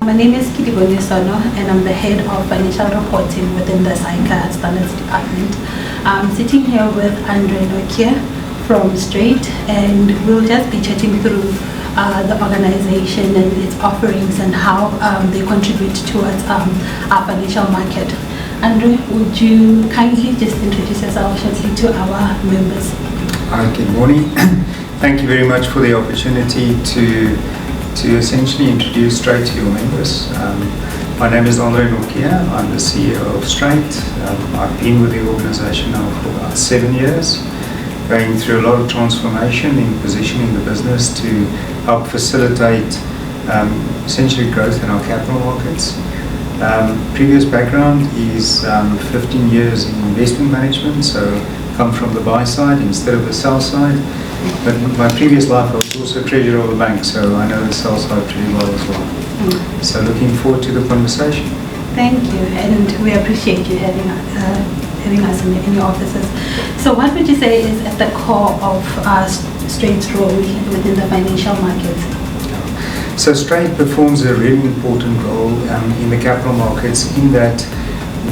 My name is Kedibone Sono, and I'm the head of financial reporting within the SAICA standards department. I'm sitting here with André Nortjé from Strate, and we'll just be chatting through the organization and its offerings and how they contribute towards our financial market. André, would you kindly just introduce yourself shortly to our members? Hi, good morning. Thank you very much for the opportunity to essentially introduce Strate to your members. My name is André Nortjé. I'm the CEO of Strate. I've been with the organization now for about 7 years, going through a lot of transformation in positioning the business to help facilitate essentially growth in our capital markets. Previous background is 15 years in investment management, so come from the buy side instead of the sell side. But in my previous life I was also treasurer of a bank, so I know the sell side pretty well as well. So looking forward to the conversation. Thank you, and we appreciate you having us in your offices. So what would you say is at the core of Strate's role within the financial markets? So Strate performs a really important role in the capital markets in that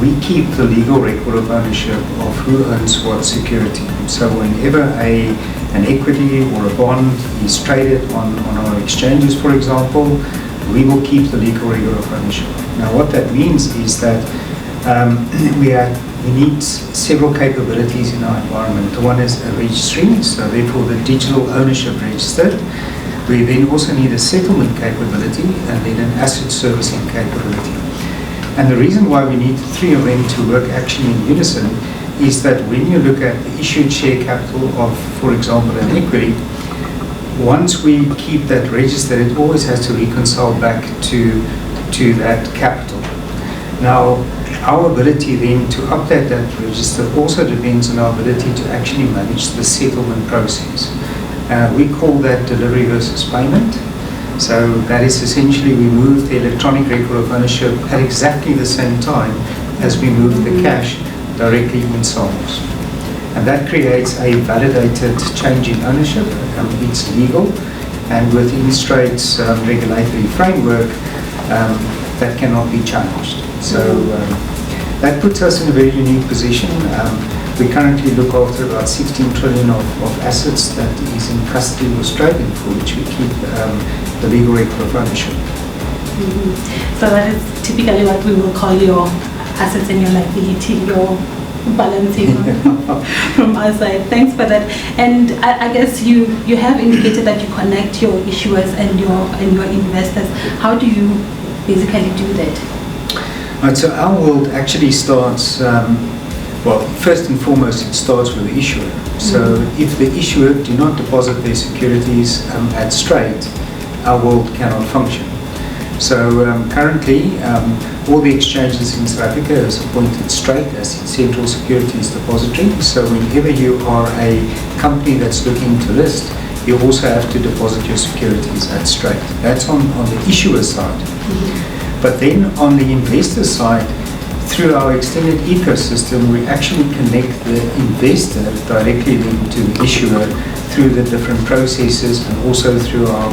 we keep the legal record of ownership of who owns what security. So whenever an equity or a bond is traded on our exchanges, for example, we will keep the legal record of ownership. Now what that means is that we need several capabilities in our environment. One is a registry, so therefore the digital ownership registered. We then also need a settlement capability and then an asset servicing capability. And the reason why we need three of them to work actually in unison is that when you look at the issued share capital of, for example, an equity, once we keep that registered, it always has to reconcile back to that capital. Now, our ability then to update that register also depends on our ability to actually manage the settlement process. We call that delivery versus payment. So that is essentially we move the electronic record of ownership at exactly the same time as we move the cash directly in SARS. And that creates a validated change in ownership. It's legal, and within Strate's regulatory framework, that cannot be changed. So that puts us in a very unique position. We currently look after about 16 trillion of assets that is in custody of Strate, for which we keep the legal record of ownership. So that is typically what we will call your assets and your liability, your balancing from our side. Thanks for that. And I guess you have indicated that you connect your issuers and your investors. How do you basically do that? Right, so our world actually starts, well, first and foremost, it starts with the issuer. So if the issuer do not deposit their securities at Strate, our world cannot function. So currently, all the exchanges in South Africa has appointed Strate as its central securities depository. So whenever you are a company that's looking to list, you also have to deposit your securities at Strate. That's on the issuer side. But then on the investor side, through our extended ecosystem, we actually connect the investor directly to the issuer through the different processes and also through our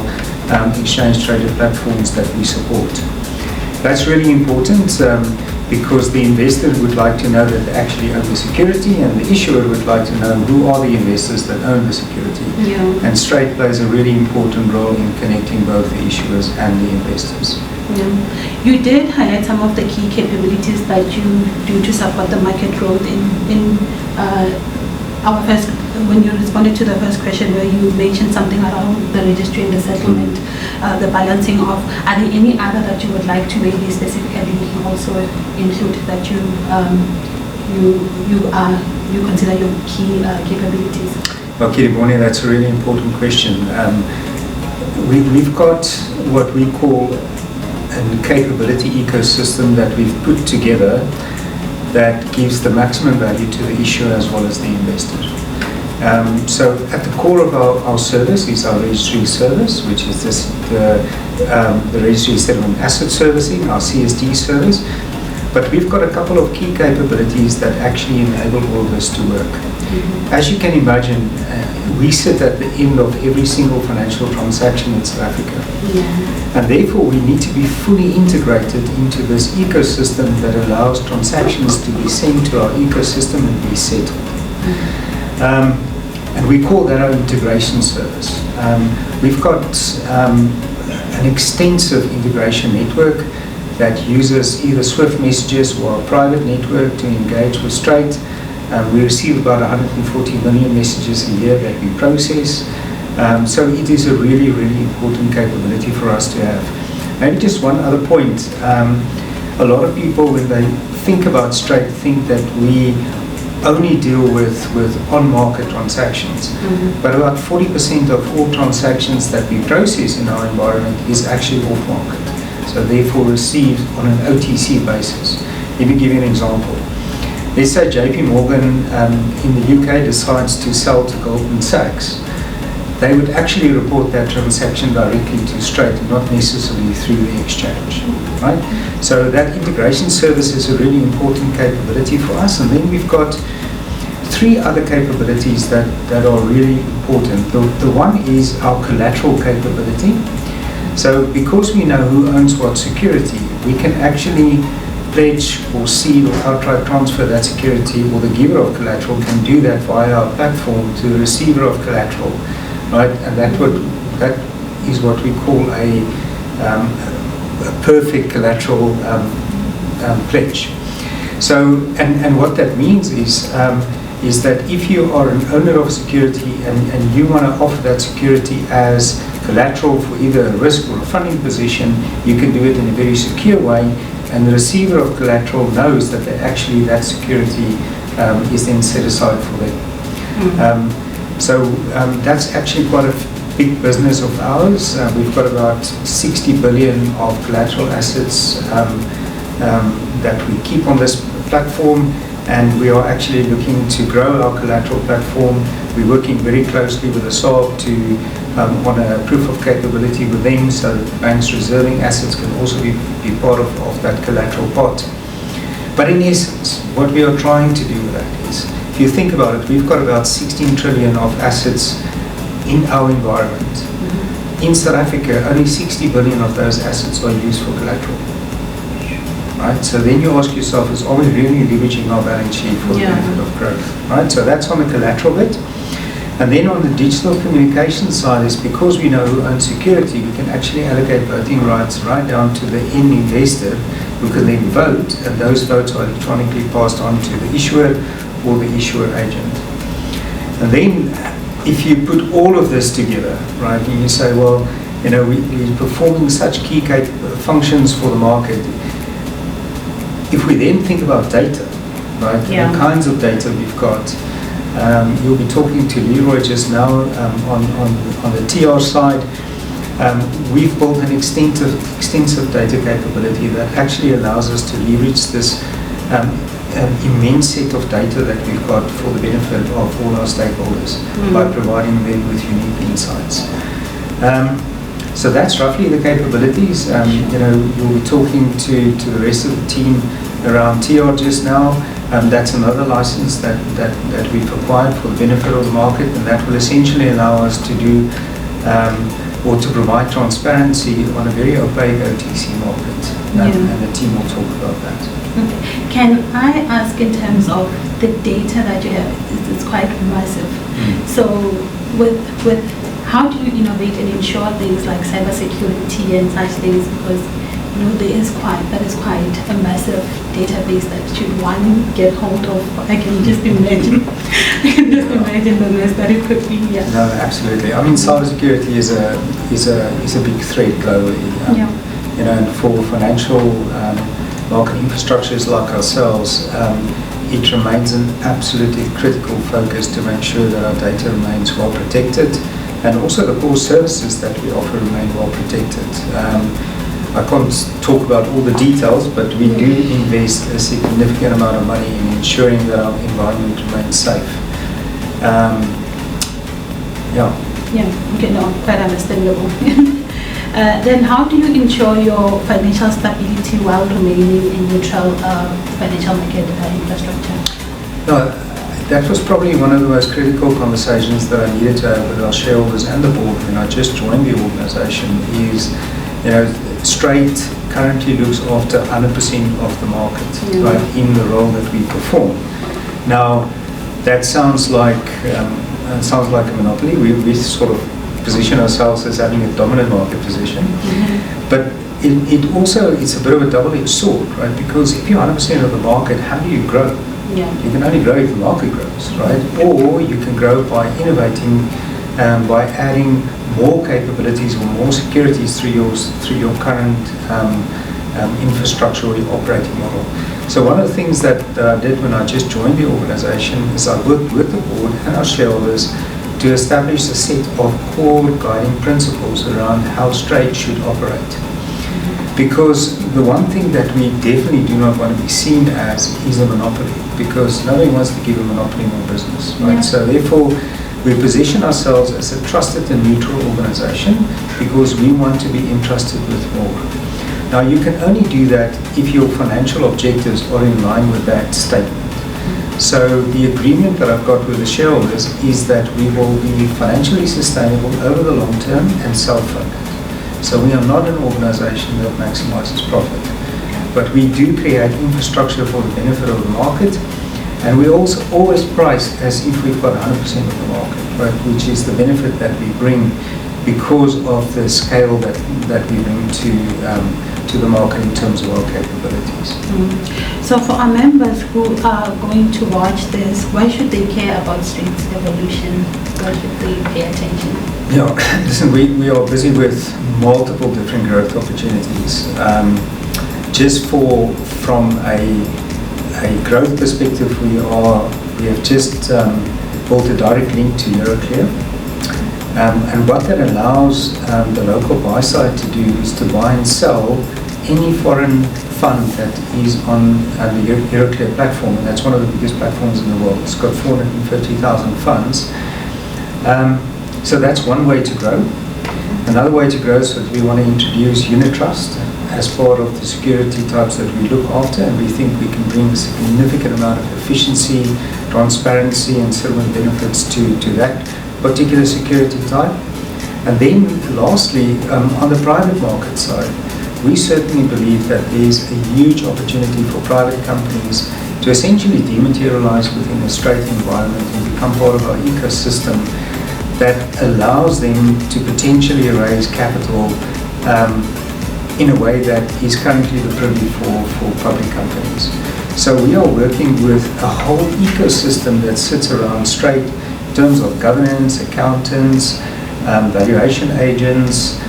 exchange-traded platforms that we support. That's really important because the investor would like to know that they actually own the security, and the issuer would like to know who are the investors that own the security. Yeah. And Strate plays a really important role in connecting both the issuers and the investors. Yeah. You did highlight some of the key capabilities that you do to support the market growth in our first, when you responded to the first question where you mentioned something around the registry and the settlement, the balancing of, are there any other that you would like to maybe specifically also include that you consider your key capabilities? Well, Kedibone, that's a really important question. We've got what we call a capability ecosystem that we've put together that gives the maximum value to the issuer as well as the investor. So at the core of our service is our registry service, which is the registry settlement asset servicing, our CSD service. But we've got a couple of key capabilities that actually enable all this to work. As you can imagine, we sit at the end of every single financial transaction in South Africa. And therefore, we need to be fully integrated into this ecosystem that allows transactions to be sent to our ecosystem and be settled. And we call that our integration service. We've got an extensive integration network that uses either Swift messages or a private network to engage with Strate. We receive about 140 million messages a year that we process. So it is a really, really important capability for us to have. Maybe just one other point. A lot of people, when they think about Strate, think that we only deal with on-market transactions. But about 40% of all transactions that we process in our environment is actually off-market. So therefore received on an OTC basis. Let me give you an example. Let's say JP Morgan in the UK decides to sell to Goldman Sachs. They would actually report that transaction directly to Strate, not necessarily through the exchange, right? So that integration service is a really important capability for us. And then we've got three other capabilities that are really important. The one is our collateral capability. So because we know who owns what security, we can actually pledge or seal or outright transfer that security, or the giver of collateral can do that via our platform to the receiver of collateral, right? And that is what we call a perfect collateral pledge. So, and what that means is that if you are an owner of security and you want to offer that security as collateral for either a risk or a funding position, you can do it in a very secure way, and the receiver of collateral knows that that security is then set aside for them. So that's actually quite a big business of ours. We've got about 60 billion of collateral assets that we keep on this platform, and we are actually looking to grow our collateral platform. We're working very closely with the SAICA on a proof of capability with them, so that banks reserving assets can also be part of that collateral pot. But in essence, what we are trying to do with that is, if you think about it, we've got about 16 trillion of assets in our environment. In South Africa, only 60 billion of those assets are used for collateral. Right? So then you ask yourself, are we really leveraging our balance sheet for the benefit of growth? Right? So that's on the collateral bit. And then on the digital communication side, is because we know who owns security, we can actually allocate voting rights right down to the end investor, who can then vote, and those votes are electronically passed on to the issuer or the issuer agent. And then if you put all of this together, right, and you say, well, we're performing such key functions for the market. If we then think about data, right, the kinds of data we've got, you'll be talking to Leroy just now on the TR side. We've built an extensive data capability that actually allows us to leverage this immense set of data that we've got for the benefit of all our stakeholders by providing them with unique insights. So that's roughly the capabilities. You'll be talking to the rest of the team around TR just now. That's another license that we've acquired for the benefit of the market, and that will essentially allow us to do or to provide transparency on a very opaque OTC market. And the team will talk about that. Okay. Can I ask, in terms of the data that you have, it's quite massive. So with how do you innovate and ensure things like cybersecurity and such things? Because that is quite a massive database that should one get hold of. I can just imagine. The mess that it could be. Yeah. No, absolutely. I mean, cybersecurity is a big threat globally. And for financial market infrastructures like ourselves, it remains an absolutely critical focus to make sure that our data remains well protected, and also the core services that we offer remain well protected. I can't talk about all the details, but we do invest a significant amount of money in ensuring that our environment remains safe. Okay, no, quite understandable. Then how do you ensure your financial stability while remaining in neutral financial market infrastructure? No, that was probably one of the most critical conversations that I needed to have with our shareholders and the board when I just joined the organization is, Strate currently looks after 100% of the market, right, in the role that we perform. Now, that sounds like a monopoly. We sort of position ourselves as having a dominant market position, but it's a bit of a double-edged sword, right? Because if you're 100% of the market, how do you grow? Yeah. You can only grow if the market grows, right? Or you can grow by innovating, by adding more capabilities or more securities through your current infrastructure or your operating model. So one of the things that I did when I just joined the organization is I worked with the board and our shareholders to establish a set of core guiding principles around how Strate should operate. Because the one thing that we definitely do not want to be seen as is a monopoly, because nobody wants to give a monopoly more business, right? So therefore, we position ourselves as a trusted and neutral organization because we want to be entrusted with more. Now, you can only do that if your financial objectives are in line with that statement. So the agreement that I've got with the shareholders is that we will be financially sustainable over the long term and self-funded. So we are not an organization that maximizes profit, but we do create infrastructure for the benefit of the market, and we also always price as if we've got 100% of the market, right? Which is the benefit that we bring because of the scale that we bring to the market in terms of our capabilities. So for our members who are going to watch this, why should they care about Strate's evolution? Why should they pay attention? Yeah, listen, we are busy with multiple different growth opportunities. Just from a growth perspective, we have just built a direct link to Euroclear. And what that allows the local buy side to do is to buy and sell any foreign fund that is on the Euroclear platform, and that's one of the biggest platforms in the world. It's got 450,000 funds. So that's one way to grow. Another way to grow is that we want to introduce unit trust as part of the security types that we look after, and we think we can bring a significant amount of efficiency, transparency, and settlement benefits to that particular security type. And then lastly, on the private market side, we certainly believe that there's a huge opportunity for private companies to essentially dematerialize within the Strate environment and become part of our ecosystem that allows them to potentially raise capital in a way that is currently the privy for public companies. So we are working with a whole ecosystem that sits around Strate in terms of governance, accountants, valuation agents,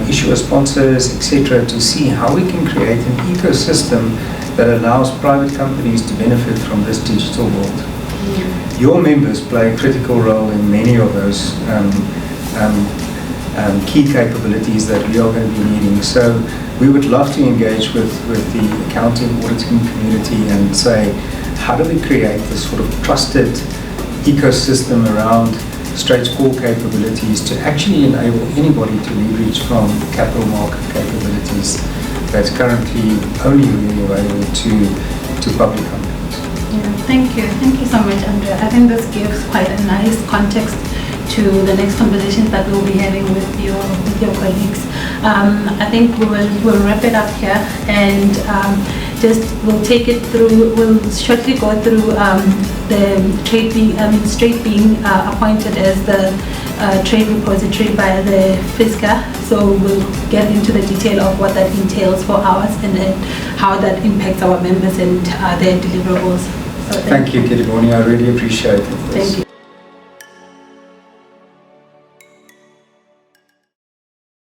issuer sponsors, etc., to see how we can create an ecosystem that allows private companies to benefit from this digital world. Your members play a critical role in many of those key capabilities that we are going to be needing. So we would love to engage with the accounting auditing community and say, how do we create this sort of trusted ecosystem around Strate's core capabilities to actually enable anybody to leverage from capital market capabilities that's currently only really available to public companies. Yeah, thank you so much, André. I think this gives quite a nice context to the next conversations that we'll be having with your colleagues. I think we'll wrap it up here and we'll take it through. We'll shortly go through the Strate being appointed as the trade repository by the FISCA. So we'll get into the detail of what that entails for us and then how that impacts our members and their deliverables. So thank you, Kedibone. I really appreciate it. Thank you.